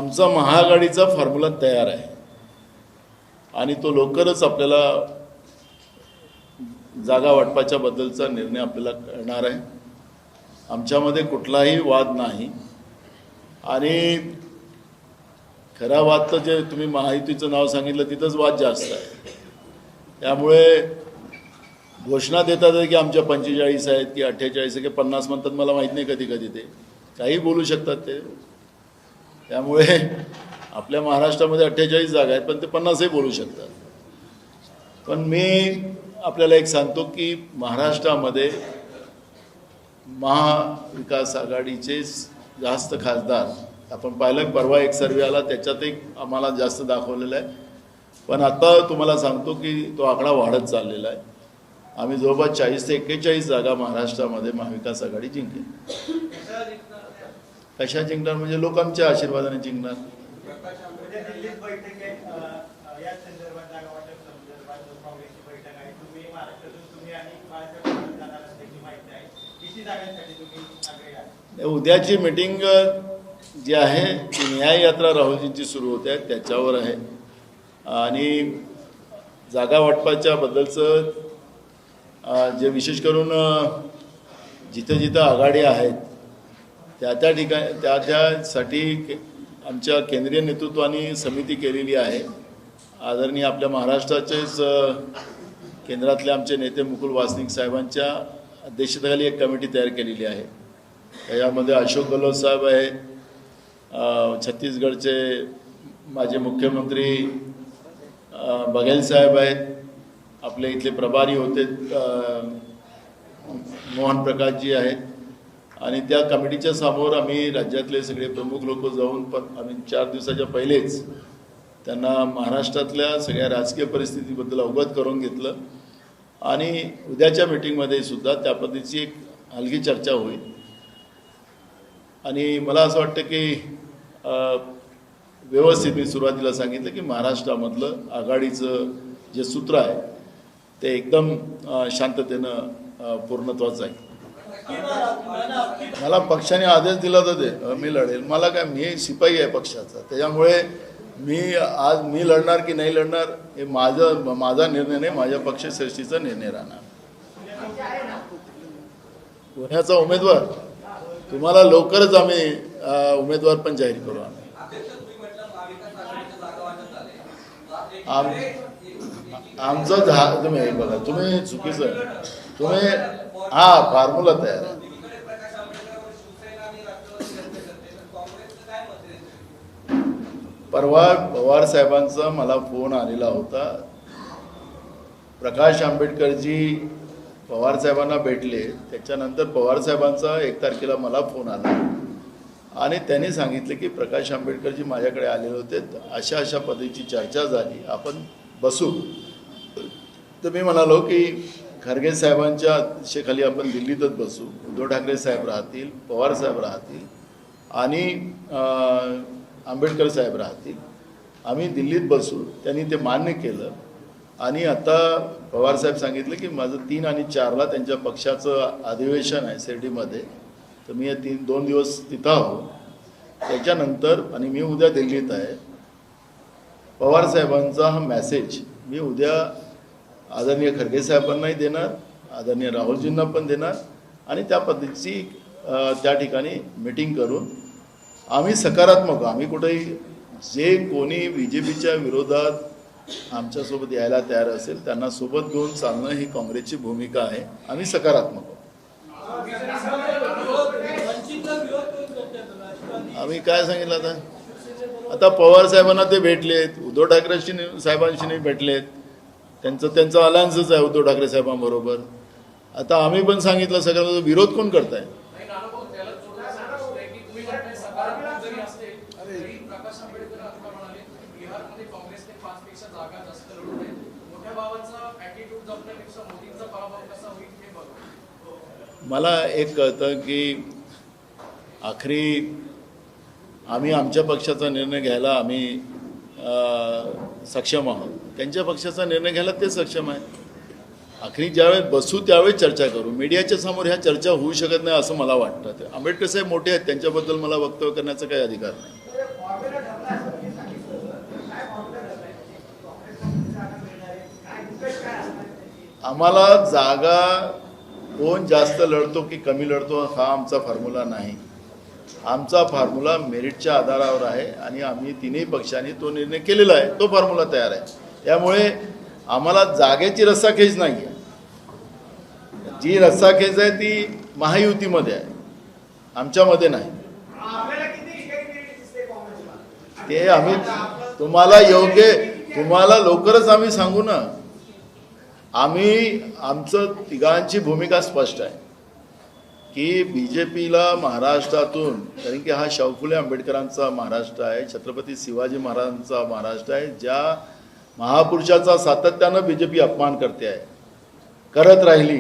आमचा महाआघाडीचा फॉर्म्युला तयार आहे आणि तो लवकरच आपल्याला जागा वाटपाच्या बद्दलचा निर्णय आपल्याला करणार आहे। आमच्यामध्ये कुठलाही वाद नाही आणि खरा वाद तर जे तुम्ही महायुतीचं नाव सांगितलं तिथंच वाद जास्त आहे। त्यामुळे घोषणा देतात की आमच्या 45 आहेत की 48 की 50 म्हणतात, मला माहीत नाही, कधी कधी ते काही बोलू शकतात ते। त्यामुळे आपल्या महाराष्ट्रामध्ये 48 जागा आहेत पण ते 50ही बोलू शकतात। पण मी आपल्याला एक सांगतो की महाराष्ट्रामध्ये महाविकास आघाडीचे जास्त खासदार, आपण पाहिलं परवा एक सर्वे आला त्याच्यात एक आम्हाला जास्त दाखवलेला आहे, पण आता तुम्हाला सांगतो की तो आकडा वाढत चाललेला आहे। आम्ही जवळपास 40 ते 41 जागा महाराष्ट्रामध्ये महाविकास आघाडी जिंकेल। कशा जिंकणार म्हणजे लोकांच्या आशीर्वादाने जिंकणार। उद्याची मीटिंग जी आहे ती न्याय यात्रा राहुलजींची सुरू होते आहे त्याच्यावर आहे आणि जागा वाटपाच्या बद्दलचं जे विशेष करून जिथे जिथे आघाडी आहेत त्या ठिकाणी त्यासाठी आमच्या केंद्रीय नेतृत्वाने समिती केलेली आहे। आदरणीय आपल्या महाराष्ट्राचेच केंद्रातले आमचे नेते मुकुल वासनिक साहेबांच्या अध्यक्षतेखाली एक कमिटी तयार केलेली आहे। यामध्ये अशोक गहलोत साहेब आहेत, छत्तीसगडचे माजी मुख्यमंत्री बघेल साहेब आहेत, आपले इथले प्रभारी होते मोहन प्रकाशजी आहेत आणि त्या कमिटीच्या समोर आम्ही राज्यातले सगळे प्रमुख लोक जाऊन पण आम्ही 4 दिवसाच्या पहिलेच त्यांना महाराष्ट्रातल्या सगळ्या राजकीय परिस्थितीबद्दल अवगत करून घेतलं आणि उद्याच्या मीटिंगमध्ये सुद्धा त्या पद्धतीची एक हलकी चर्चा होईल। आणि मला असं वाटतं की व्यवस्थित मी सुरुवातीला सांगितलं की महाराष्ट्रामधलं आघाडीचं जे सूत्र आहे ते एकदम शांततेनं पूर्णत्वात जाईल। मला पक्षाने आदेश दिला तर ते मी लढेल, मला काय, मी शिपाई आहे पक्षाचा, त्याच्यामुळे मी लढणार की नाही लढणार हे माझा निर्णय नाही, माझ्या पक्षश्रेष्ठीचा निर्णय राहणार। पुण्याचा उमेदवार तुम्हाला लवकरच आम्ही उमेदवार पण जाहीर करू। आमचं तुम्ही बघा, तुम्ही चुकीचं, तुम्ही फॉर्म्युला तयार आहे। परवा पवार साहेबांचा मला फोन आलेला होता, प्रकाश आंबेडकरजी पवार साहेबांना भेटले, त्याच्यानंतर पवार साहेबांचा 1 तारखेला मला फोन आला आणि त्यांनी सांगितले की प्रकाश आंबेडकरजी माझ्याकडे आलेले होते, अशा पद्धतीची चर्चा झाली, आपण बसू। तर मी म्हणालो की खरगे साहेबांच्या अध्यक्षतेखाली आपण दिल्लीतच बसू, उद्धव ठाकरे साहेब राहतील, पवार साहेब राहतील आणि आंबेडकर साहेब राहतील, आम्ही दिल्लीत बसू। त्यांनी ते मान्य केलं आणि आता पवार साहेब सांगितलं की माझं 3 आणि 4ला त्यांच्या पक्षाचं अधिवेशन आहे शिर्डीमध्ये, तर मी 2 दिवस तिथं आहो। त्याच्यानंतर आणि मी उद्या दिल्लीत आहे। पवार साहेबांचा हा मेसेज मी उद्या आदरणीय खरगे साहेबांनाही देणार, आदरणीय राहुलजींना पण देणार आणि त्या पद्धतीची त्या ठिकाणी मीटिंग करून आम्ही सकारात्मक, आम्ही कुठेही जे कोणी BJPच्या विरोधात आमच्यासोबत यायला तयार असेल त्यांना सोबत घेऊन चालणं ही काँग्रेसची भूमिका आहे। आम्ही सकारात्मक आम्ही काय सांगितलं आता पवार साहेबांना ते भेटलेत, उद्धव ठाकरे साहेबांशी नाही भेटलेत, त्यांचं अलायन्सच आहे उद्धव ठाकरे साहेबांबरोबर। आता आम्ही पण सांगितलं सगळ्यांना, विरोध कोण करताय? मला एक कळतं की आखरी आम्ही आमच्या पक्षाचा निर्णय घ्यायला आम्ही सक्षम आहोत, त्यांच्या पक्षाचा निर्णय घ्यायला ते सक्षम आहे। आखरी ज्यावेळेस बसू त्यावेळेस चर्चा करू, मीडियाच्या समोर ह्या चर्चा होऊ शकत नाही असं मला वाटतं। आंबेडकर साहेब मोठे आहेत, त्यांच्याबद्दल मला वक्तव्य करण्याचा काही अधिकार नाही। आम्हाला जागा कोण जास्त लढतो की कमी लढतो हा आमचा फॉर्म्युला नाही. आमचा फॉर्म्युला मेरिटच्या आधारावर आहे आणि आम्ही तिन्ही पक्षांनी तो निर्णय केलेला आहे. तो फॉर्म्युला तयार आहे. त्यामुळे आम्हाला जागेची रस्साखेच नाही आहे. जी रस्साखेच आहे ती महायुतीमध्ये आहे, आमच्यामध्ये नाही. ते आम्ही तुम्हाला लवकरच आम्ही सांगू ना. आमचं तिघांची भूमिका स्पष्ट आहे की BJPला महाराष्ट्रातून, कारण की हा शाहू फुले आंबेडकरांचा महाराष्ट्र आहे, छत्रपती शिवाजी महाराजांचा महाराष्ट्र आहे, ज्या महापुरुषाचा सातत्यानं BJP अपमान करत राहिली.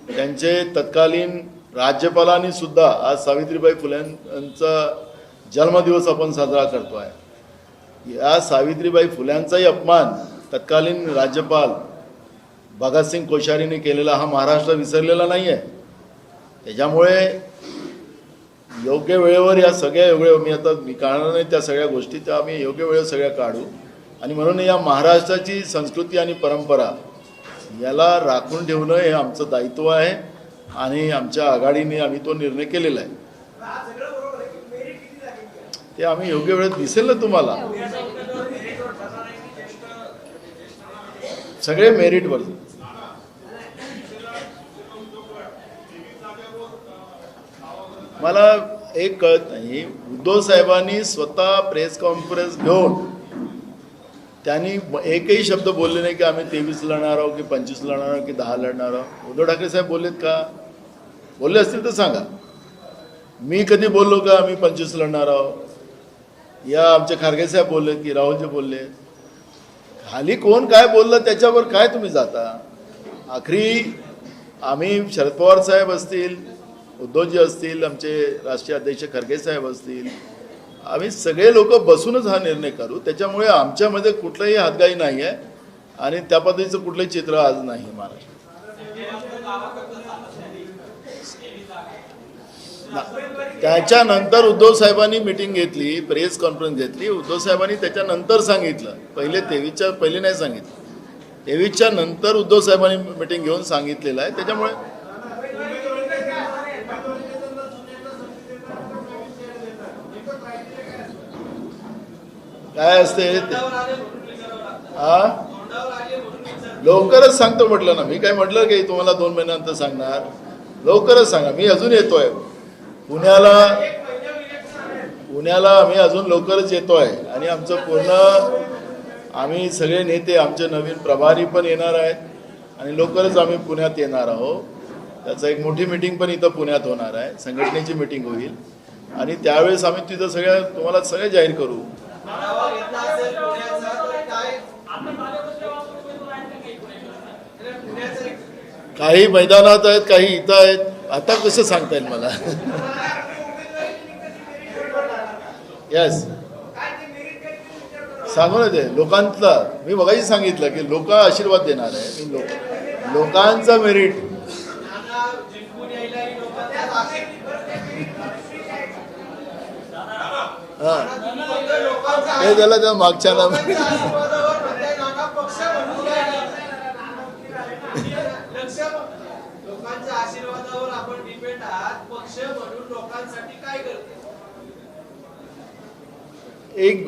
त्यांचे तत्कालीन राज्यपालांनी सुद्धा आज सावित्रीबाई फुल्यांचा जन्मदिवस आपण साजरा करतो आहे. या सावित्रीबाई फुल्यांचाही अपमान तत्कालीन राज्यपाल भगतसिंग कोश्यारीने केलेला हा महाराष्ट्र विसरलेला नाही आहे. त्याच्यामुळे योग्य वेळेवर या सगळ्या मी काढणार नाही त्या सगळ्या गोष्टी, त्या आम्ही योग्य वेळेवर सगळ्या काढू. आणि म्हणून या महाराष्ट्राची संस्कृती आणि परंपरा याला राखून ठेवणं हे आमचं दायित्व आहे आणि आमच्या आघाडीने आम्ही तो निर्णय केलेला आहे. ते आम्ही योग्य वेळेत दिसेल ना तुम्हाला. सगळे मेरिटवर. मला एक कळत नाही, उद्धव साहेबांनी स्वतः प्रेस कॉन्फरन्स घेऊन त्यांनी एकही शब्द बोलले नाही की आम्ही 23 लढणार आहोत की 25 लढणार आहोत की 10 लढणार आहोत. उद्धव ठाकरे साहेब बोललेत का? बोलले असतील तर सांगा. मी कधी बोललो का आम्ही 25 लढणार आहोत? या आमचे खारगे साहेब बोललेत की राहुलजी बोलले? खाली कोण काय बोललं त्याच्यावर काय तुम्ही जाता? आखरी आम्ही शरद पवार साहेब असतील, उद्धवजी असतील, आमचे राष्ट्रीय अध्यक्ष खरगे साहेब असतील, आम्ही सगळे लोक बसूनच हा निर्णय करू. त्याच्यामुळे आमच्यामध्ये कुठलाही हातगाई नाही आहे आणि त्या पद्धतीचं कुठलंही चित्र आज नाही महाराष्ट्रात. त्याच्यानंतर उद्धव साहेबांनी मिटिंग घेतली, प्रेस कॉन्फरन्स घेतली. उद्धव साहेबांनी त्याच्यानंतर सांगितलं, पहिले 23च्या पहिले नाही सांगितलं. 23च्या नंतर उद्धव साहेबांनी मिटिंग घेऊन सांगितलेलं आहे. त्याच्यामुळे काय असते लवकरच सांगतो म्हटलं ना. मी काय म्हटलं की तुम्हाला 2 महिन्यानंतर सांगणार? लवकरच सांगा. मी अजून येतोय पुण्याला आम्ही अजून लवकरच येतोय आणि आमचं पूर्ण आम्ही सगळे नेते, आमचे नवीन प्रभारी पण येणार आहेत आणि लवकरच आम्ही पुण्यात येणार आहोत. त्याचं एक मोठी मीटिंग पण इथं पुण्यात होणार आहे, संघटनेची मीटिंग होईल आणि त्यावेळेस आम्ही तिथं तुम्हाला सगळे जाहीर करू. काही मैदानात आहेत, काही इथं आहेत. आता कसं सांगता येईल मला? यस, सांगू ना. ते लोकांचा मी बघायची सांगितलं की लोक आशीर्वाद देणार आहे. मी लोकांचा मेरिट हा हे झालं त्या मागच्या एक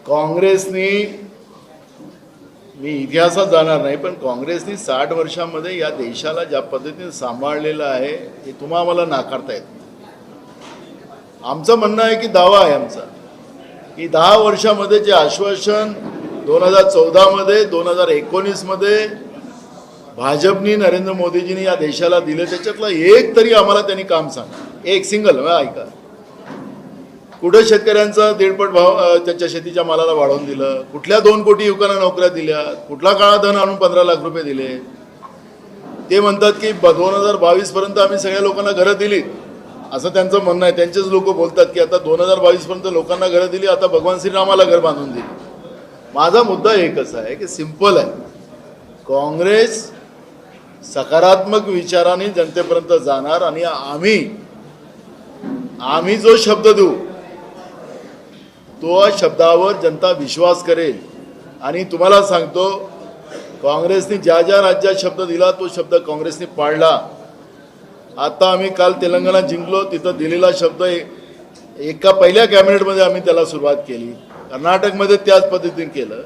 काँग्रेसनी, मी इतिहासात जाणार नाही, पण काँग्रेसनी 60 वर्षामध्ये या देशाला ज्या पद्धतीने सांभाळलेलं आहे हे तुम्हाला मला नाकारता येत. आमचं म्हणणं आहे की दावा आहे आमचा की 10 वर्षामध्ये जे आश्वासन 2014 मध्ये 2019 मध्ये भाजपनी नरेंद्र मोदीजींनी या देशाला दिले त्याच्यातलं एक तरी आम्हाला त्यांनी काम सांगा. एक सिंगल ऐका. कुठं शेतकऱ्यांचा 1.5 भाव त्यांच्या शेतीच्या मालाला वाढवून दिलं? कुठल्या 2 कोटी युवकांना नोकऱ्या दिल्या? कुठला काळा धन आणून 15 लाख रुपये दिले? ते म्हणतात की 2022 पर्यंत आम्ही सगळ्या लोकांना घरं दिली, असं त्यांचं म्हणणं आहे. त्यांचेच लोक बोलतात की आता 2022 पर्यंत लोकांना घरं दिली, आता भगवान श्रीरामाला घर बांधून दिली. माझा मुद्दा एकच आहे की सिंपल आहे, काँग्रेस सकारात्मक विचाराने जनतेपर्यंत जाणार आणि आम्ही जो शब्द देऊ तो शब्दावर जनता विश्वास करेल. आणि तुम्हाला सांगतो काँग्रेसने ज्या ज्या राज्यात शब्द दिला तो शब्द काँग्रेसने पाळला. आता आम्ही काल तेलंगणा जिंकलो, तिथं दिलेला शब्द एका पहिल्या कॅबिनेटमध्ये आम्ही त्याला सुरुवात केली. कर्नाटकमध्ये त्याच पद्धतीने केलं.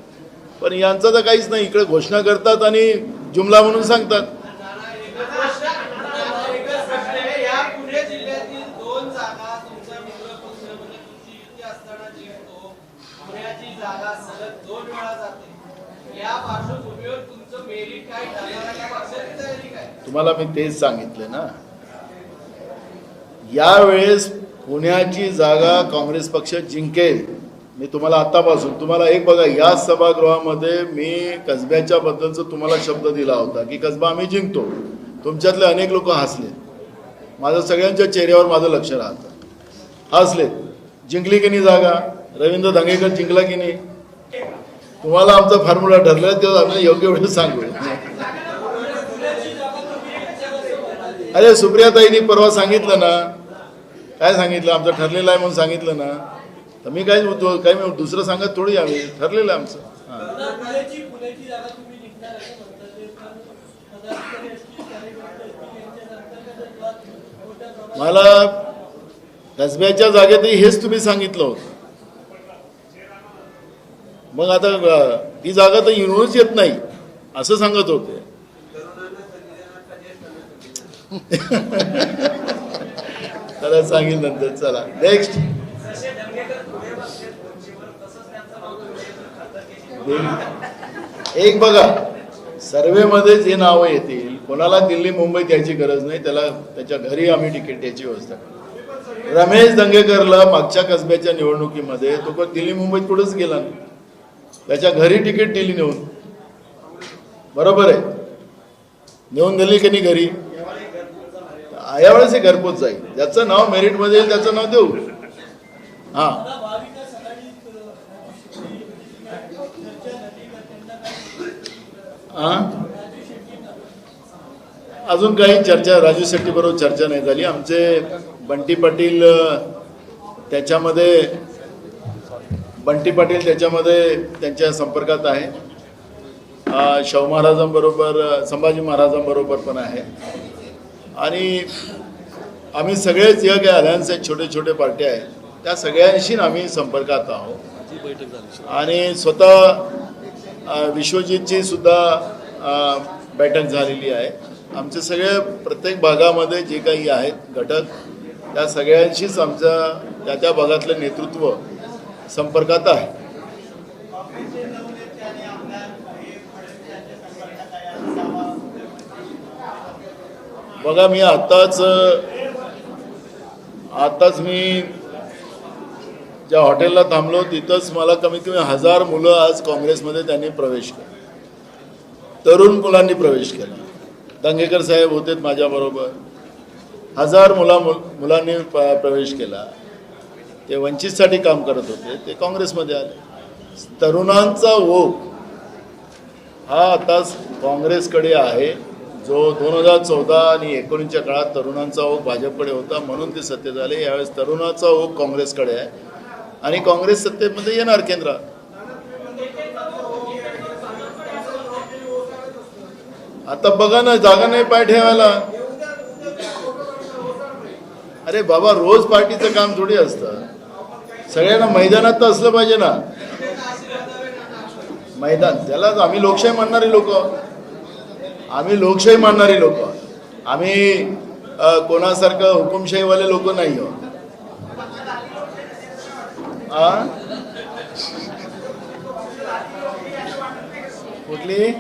पण यांचं तर काहीच नाही, इकडे घोषणा करतात आणि जुमला म्हणून सांगतात. तुम्हाला मी तेच सांगितले ना, यावेळेस पुण्याची जागा काँग्रेस पक्ष जिंकेल. मी तुम्हाला आतापासून तुम्हाला एक बघा, या सभागृहामध्ये मी कसब्याच्या बद्दलचं तुम्हाला शब्द दिला होता की कसबा आम्ही जिंकतो. तुमच्यातले अनेक लोक हसले. माझं सगळ्यांच्या चेहऱ्यावर माझं लक्ष राहतं. हसले. जिंकली की नाही जागा? रवींद्र धंगेकर जिंकला की नाही? तुम्हाला आमचा फॉर्म्युला ठरला, तेव्हा आम्ही योग्य वेळ सांगू. अरे सुप्रियाताईंनी परवा सांगितलं ना, काय सांगितलं? आमचं ठरलेलं आहे म्हणून सांगितलं ना. तर मी काय मी दुसरं सांगत थोडी, आम्ही ठरलेलं आहे आमचं. मला कसब्याच्या जागेतही हेच तुम्ही सांगितलं होतं. मग आता ती जागा तर येऊनच येत नाही असं सांगत होते. त्याला सांगेल नंतर. चला नेक्स्ट. एक बघा, सर्वेमध्ये जे नावं येतील, कोणाला दिल्ली मुंबईत यायची गरज नाही. त्याला त्याच्या घरी आम्ही तिकीट द्यायची व्यवस्था करू. रमेश दंगेकरला मागच्या कसब्याच्या निवडणुकीमध्ये तो दिल्ली मुंबईत कुठंच गेला नाही. त्याच्या घरी तिकीट दिली नेऊन. बरोबर आहे, नेऊन दिली की नाही घरी? यावेळेस हे घरपोच जाईल. ज्याचं नाव मेरिटमध्ये येईल त्याचं नाव देऊ. हा, अजून काही चर्चा राजू शेट्टी बरोबर चर्चा नाही झाली. आमचे बंटी पाटील त्याच्यामध्ये त्यांच्या संपर्कात आहे. शाहू महाराजांबरोबर, संभाजी महाराजांबरोबर पण आहे. आणि आम्ही सगळेच या काही अलायन्स आहेत, छोटे छोटे पार्ट्या आहेत, त्या सगळ्यांशी आम्ही संपर्कात आहोत. आणि स्वतः विश्वजितची सुद्धा बैठक झालेली आहे. आमचे सगळे प्रत्येक भागामध्ये जे काही आहेत घटक, त्या सगळ्यांशीच आमच्या त्या भागातलं नेतृत्व संपर्कात आहे. बघा, मी आताच मी ज्या हॉटेलला थांबलो तिथंच मला कमीत कमी 1000 मुलं आज काँग्रेसमध्ये त्यांनी प्रवेश केला. तरुण मुलांनी प्रवेश केला. दंगेकर साहेब होते माझ्याबरोबर. 1000 मुलांनी प्रवेश केला. ते वंचितसाठी काम करत होते, ते काँग्रेसमध्ये आले. तरुणांचा ओघ हा आता काँग्रेसकडे आहे, जो 2014 आणि 19च्या काळात तरुणांचा ओघ भाजपकडे होता म्हणून ते सत्तेत आले. यावेळेस तरुणाचा ओघ काँग्रेसकडे आहे आणि काँग्रेस सत्तेमध्ये येणार केंद्रात. आता बघा ना, जागा नाही पाय ठेवायला. अरे बाबा, रोज पार्टीचं काम थोडी असतं. सगळ्यांना मैदानात तर असलं पाहिजे ना. मैदान, त्यालाच आम्ही लोकशाही मानणारी लोक. आम्ही कोणासारखं हुकुमशाहीवाले लोक नाही आहोत. कुठली